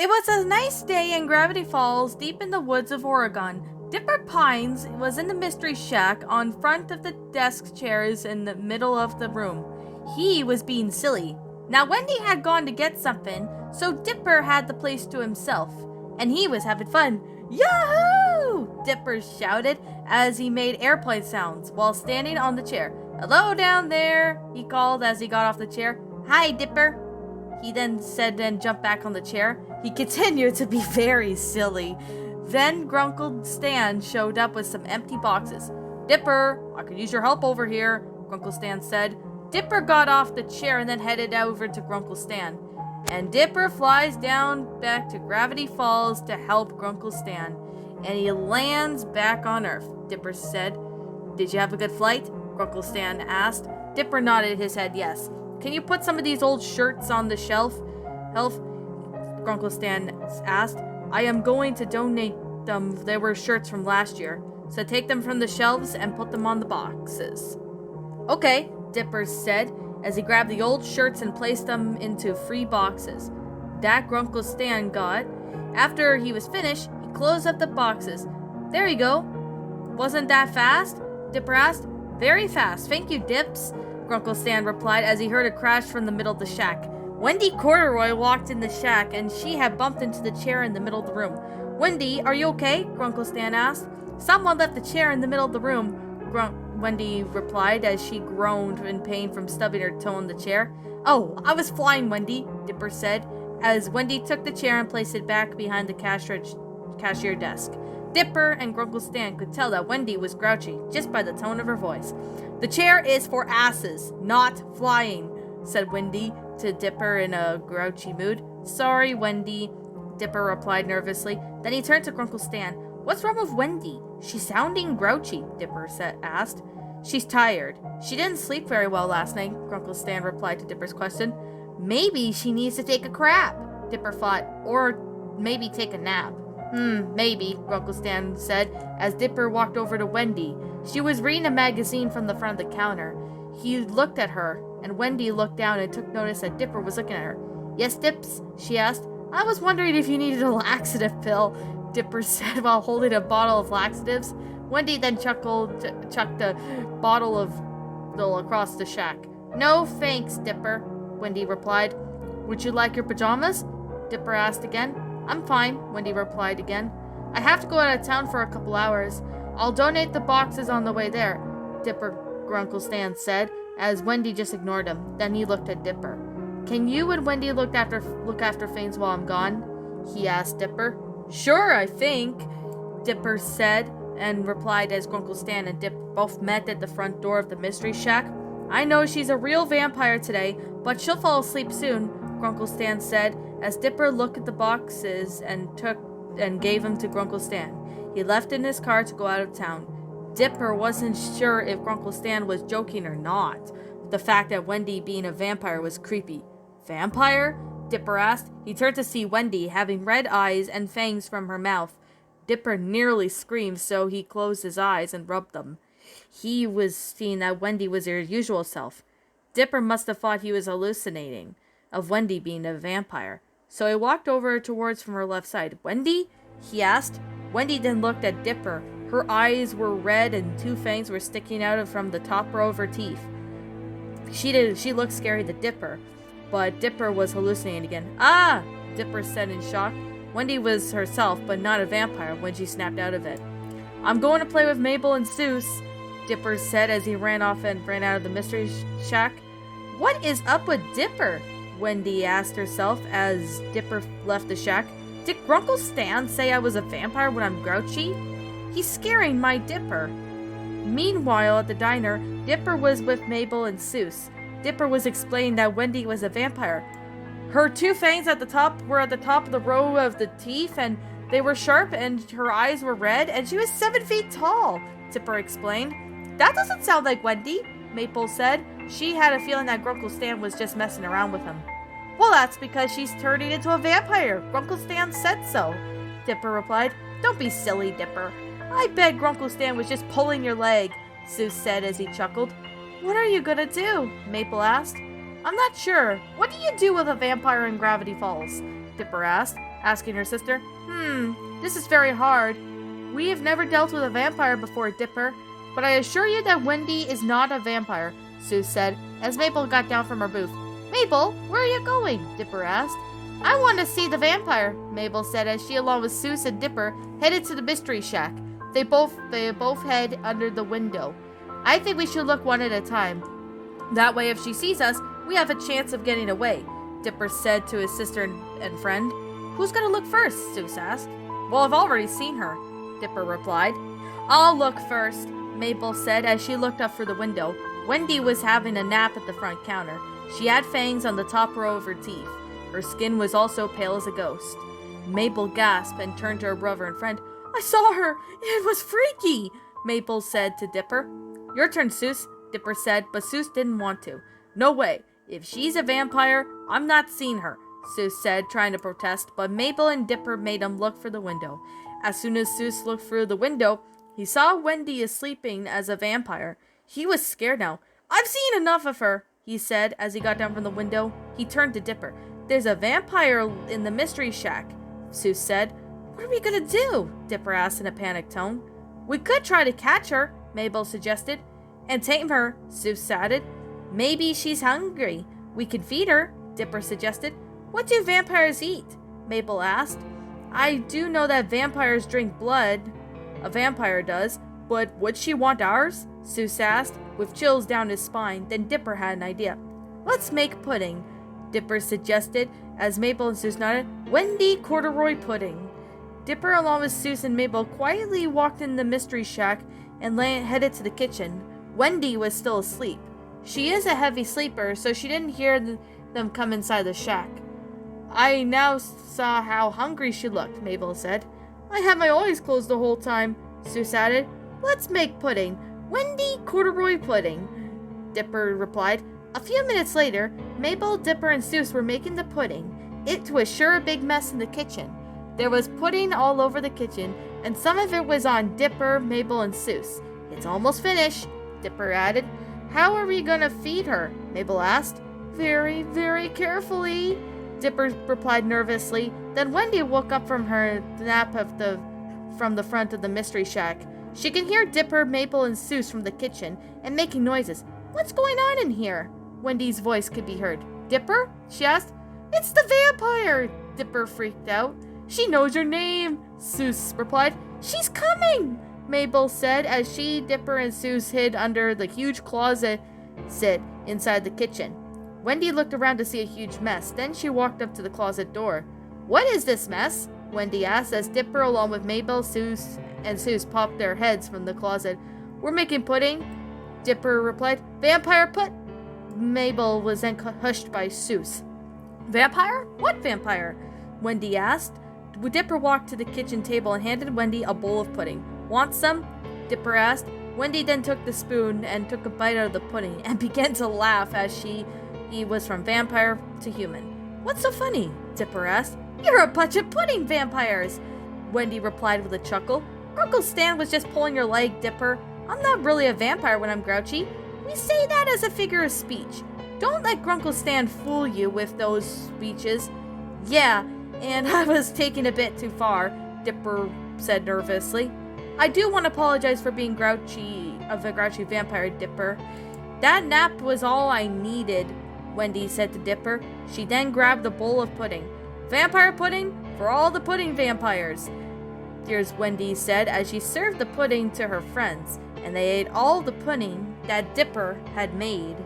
It was a nice day in Gravity Falls, deep in the woods of Oregon. Dipper Pines was in the mystery shack on front of the desk chairs in the middle of the room. He was being silly. Now Wendy had gone to get something, so Dipper had the place to himself, and he was having fun. Yahoo! Dipper shouted as he made airplane sounds while standing on the chair. Hello down there, he called as he got off the chair. Hi, Dipper, he then said and jumped back on the chair. He continued to be very silly. Then Grunkle Stan showed up with some empty boxes. Dipper, I could use your help over here, Grunkle Stan said. Dipper got off the chair and then headed over to Grunkle Stan. And Dipper flies down back to Gravity Falls to help Grunkle Stan. And he lands back on Earth, Dipper said. Did you have a good flight? Grunkle Stan asked. Dipper nodded his head yes. Can you put some of these old shirts on the shelf? Grunkle Stan asked. I am going to donate them. They were shirts from last year. So take them from the shelves and put them on the boxes. Okay, Dipper said as he grabbed the old shirts and placed them into free boxes. That Grunkle Stan got. After he was finished, he closed up the boxes. There you go. Wasn't that fast? Dipper asked. Very fast. Thank you, Dips, Grunkle Stan replied as he heard a crash from the middle of the shack. Wendy Corduroy walked in the shack, and she had bumped into the chair in the middle of the room. Wendy, are you okay? Grunkle Stan asked. Someone left the chair in the middle of the room, Wendy replied as she groaned in pain from stubbing her toe on the chair. Oh, I was flying, Wendy, Dipper said, as Wendy took the chair and placed it back behind the cashier desk. Dipper and Grunkle Stan could tell that Wendy was grouchy just by the tone of her voice. The chair is for asses, not flying, said Wendy to Dipper in a grouchy mood. Sorry, Wendy, Dipper replied nervously. Then he turned to Grunkle Stan. What's wrong with Wendy? She's sounding grouchy, Dipper asked. She's tired. She didn't sleep very well last night, Grunkle Stan replied to Dipper's question. Maybe she needs to take a crap, Dipper thought, or maybe take a nap. Maybe, Grunkle Stan said, as Dipper walked over to Wendy. She was reading a magazine from the front of the counter. He looked at her, and Wendy looked down and took notice that Dipper was looking at her. Yes, Dips? She asked. I was wondering if you needed a laxative pill, Dipper said while holding a bottle of laxatives. Wendy then chucked a bottle of across the shack. No, thanks, Dipper, Wendy replied. Would you like your pajamas? Dipper asked again. I'm fine, Wendy replied again. I have to go out of town for a couple hours. I'll donate the boxes on the way there, Grunkle Stan said, as Wendy just ignored him. Then he looked at Dipper. Can you and Wendy look after things while I'm gone? He asked Dipper. Sure, I think, Dipper said, and replied as Grunkle Stan and Dipper both met at the front door of the mystery shack. I know she's a real vampire today, but she'll fall asleep soon, Grunkle Stan said, as Dipper looked at the boxes and gave them to Grunkle Stan. He left in his car to go out of town. Dipper wasn't sure if Grunkle Stan was joking or not. The fact that Wendy being a vampire was creepy. Vampire? Dipper asked. He turned to see Wendy, having red eyes and fangs from her mouth. Dipper nearly screamed, so he closed his eyes and rubbed them. He was seeing that Wendy was her usual self. Dipper must have thought he was hallucinating of Wendy being a vampire. So he walked over towards from her left side. Wendy? He asked. Wendy then looked at Dipper. Her eyes were red and two fangs were sticking out from the top row of her teeth. She looked scary to Dipper, but Dipper was hallucinating again. Ah! Dipper said in shock. Wendy was herself, but not a vampire when she snapped out of it. I'm going to play with Mabel and Seuss, Dipper said as he ran off and ran out of the mystery shack. What is up with Dipper? Wendy asked herself as Dipper left the shack. Did Grunkle Stan say I was a vampire when I'm grouchy? He's scaring my Dipper. Meanwhile, at the diner, Dipper was with Mabel and Seuss. Dipper was explaining that Wendy was a vampire. Her two fangs at the top were at the top of the row of the teeth, and they were sharp, and her eyes were red, and she was 7 feet tall, Dipper explained. That doesn't sound like Wendy, Maple said. She had a feeling that Grunkle Stan was just messing around with him. Well, that's because she's turning into a vampire. Grunkle Stan said so, Dipper replied. Don't be silly, Dipper. I bet Grunkle Stan was just pulling your leg, Seuss said as he chuckled. What are you gonna do? Maple asked. I'm not sure. What do you do with a vampire in Gravity Falls? Dipper asked. asking her sister. This is very hard. We have never dealt with a vampire before, Dipper, but I assure you that Wendy is not a vampire, Sue said, as Mabel got down from her booth. Mabel, where are you going? Dipper asked. I want to see the vampire, Mabel said as she, along with Sue and Dipper, headed to the mystery shack. They both head under the window. I think we should look one at a time. That way, if she sees us, we have a chance of getting away, Dipper said to his sister and friend. Who's going to look first? Sue asked. Well, I've already seen her, Dipper replied. I'll look first, Mabel said as she looked up through the window. Wendy was having a nap at the front counter. She had fangs on the top row of her teeth. Her skin was also pale as a ghost. Mabel gasped and turned to her brother and friend. I saw her! It was freaky! Mabel said to Dipper. Your turn, Seuss, Dipper said, but Seuss didn't want to. No way. If she's a vampire, I'm not seeing her, Seuss said, trying to protest, but Mabel and Dipper made him look for the window. As soon as Seuss looked through the window, he saw Wendy sleeping as a vampire. He was scared now. I've seen enough of her, he said as he got down from the window. He turned to Dipper. There's a vampire in the mystery shack, Seuss said. What are we gonna do? Dipper asked in a panicked tone. We could try to catch her, Mabel suggested. And tame her, Seuss added. Maybe she's hungry. We could feed her, Dipper suggested. What do vampires eat? Mabel asked. I do know that vampires drink blood. A vampire does. But would she want ours? Seuss asked, with chills down his spine. Then Dipper had an idea. Let's make pudding, Dipper suggested, as Mabel and Seuss nodded. Wendy Corduroy pudding. Dipper, along with Seuss and Mabel, quietly walked in the mystery shack and headed to the kitchen. Wendy was still asleep. She is a heavy sleeper, so she didn't hear them come inside the shack. I now saw how hungry she looked, Mabel said. I had my eyes closed the whole time, Seuss added. Let's make pudding. Wendy Corduroy pudding, Dipper replied. A few minutes later, Mabel, Dipper, and Seuss were making the pudding. It was sure a big mess in the kitchen. There was pudding all over the kitchen, and some of it was on Dipper, Mabel, and Seuss. It's almost finished, Dipper added. How are we gonna feed her? Mabel asked. Very, very carefully, Dipper replied nervously. Then Wendy woke up from her nap from the front of the mystery shack. She could hear Dipper, Mabel, and Seuss from the kitchen and making noises. What's going on in here? Wendy's voice could be heard. Dipper? She asked. It's the vampire! Dipper freaked out. She knows your name, Seuss replied. She's coming, Mabel said as she, Dipper, and Seuss hid under the huge closet inside the kitchen. Wendy looked around to see a huge mess. Then she walked up to the closet door. What is this mess? Wendy asked as Dipper, along with Mabel, Seuss popped their heads from the closet. We're making pudding, Dipper replied. Vampire put? Mabel was then hushed by Seuss. Vampire? What vampire? Wendy asked. Dipper walked to the kitchen table and handed Wendy a bowl of pudding. Want some? Dipper asked. Wendy then took the spoon and took a bite out of the pudding and began to laugh as he was from vampire to human. What's so funny? Dipper asked. You're a bunch of pudding vampires, Wendy replied with a chuckle. Uncle Stan was just pulling your leg, Dipper. I'm not really a vampire when I'm grouchy. We say that as a figure of speech. Don't let Grunkle Stan fool you with those speeches. Yeah, and I was taken a bit too far, Dipper said nervously. I do want to apologize for being a grouchy vampire, Dipper. That nap was all I needed, Wendy said to Dipper. She then grabbed the bowl of pudding. Vampire pudding for all the pudding vampires, here's Wendy said as she served the pudding to her friends, and they ate all the pudding that Dipper had made.